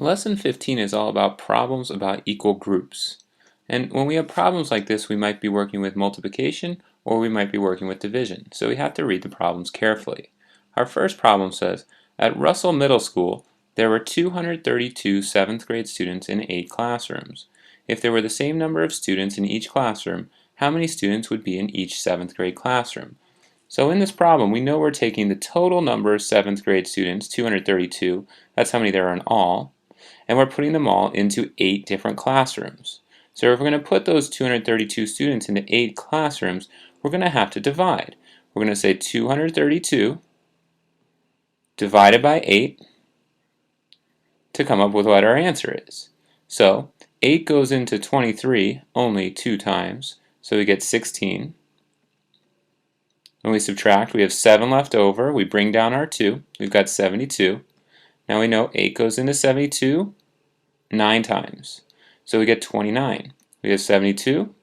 Lesson 15 is all about problems about equal groups. And when we have problems like this, we might be working with multiplication or we might be working with division. So we have to read the problems carefully. Our first problem says, at Russell Middle School, there were 232 7th grade students in 8 classrooms. If there were the same number of students in each classroom, how many students would be in each 7th grade classroom? So in this problem, we know we're taking the total number of 7th grade students, 232, that's how many there are in all, and we're putting them all into 8 different classrooms. So if we're going to put those 232 students into 8 classrooms, we're going to have to divide. We're going to say 232 divided by 8 to come up with what our answer is. So 8 goes into 23 only 2 times, so we get 16. When we subtract, we have 7 left over. We bring down our 2. We've got 72. Now we know 8 goes into 72 9 times. So we get 29. We have 72.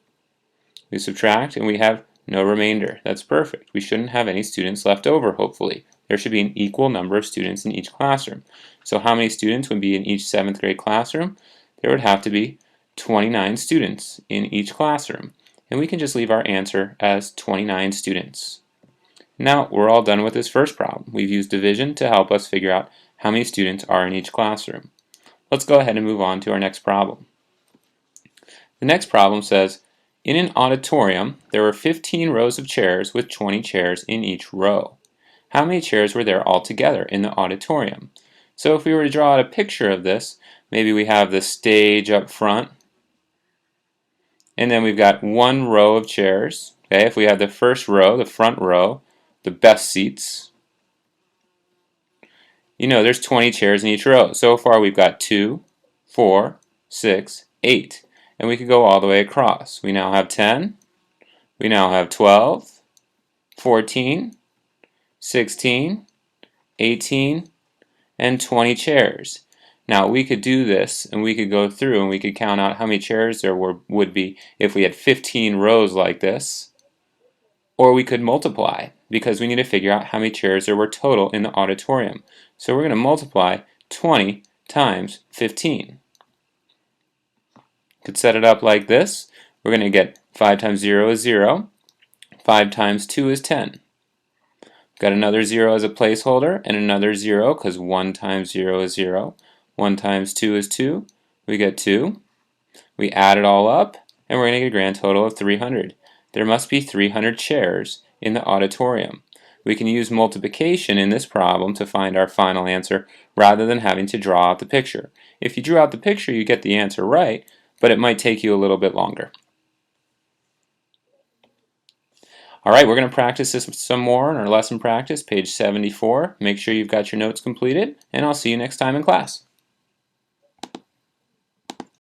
We subtract and we have no remainder. That's perfect. We shouldn't have any students left over, hopefully. There should be an equal number of students in each classroom. So how many students would be in each 7th grade classroom? There would have to be 29 students in each classroom. And we can just leave our answer as 29 students. Now we're all done with this first problem. We've used division to help us figure out how many students are in each classroom. Let's go ahead and move on to our next problem. The next problem says, in an auditorium, there were 15 rows of chairs with 20 chairs in each row. How many chairs were there altogether in the auditorium? So if we were to draw out a picture of this, maybe we have the stage up front, and then we've got one row of chairs. Okay, if we have the first row, the front row, the best seats, you know there's 20 chairs in each row. So far we've got 2, 4, 6, 8. And we could go all the way across. We now have 10, we now have 12, 14, 16, 18, and 20 chairs. Now we could do this and we could go through and we could count out how many chairs there would be if we had 15 rows like this. Or we could multiply because we need to figure out how many chairs there were total in the auditorium. So we're going to multiply 20 times 15. Could set it up like this. We're going to get 5 times 0 is 0. 5 times 2 is 10. Got another 0 as a placeholder and another 0 because 1 times 0 is 0. 1 times 2 is 2. We get 2. We add it all up and we're going to get a grand total of 300. There must be 300 chairs in the auditorium. We can use multiplication in this problem to find our final answer rather than having to draw out the picture. If you drew out the picture, you get the answer right, but it might take you a little bit longer. Alright, we're going to practice this some more in our lesson practice, page 74. Make sure you've got your notes completed, and I'll see you next time in class.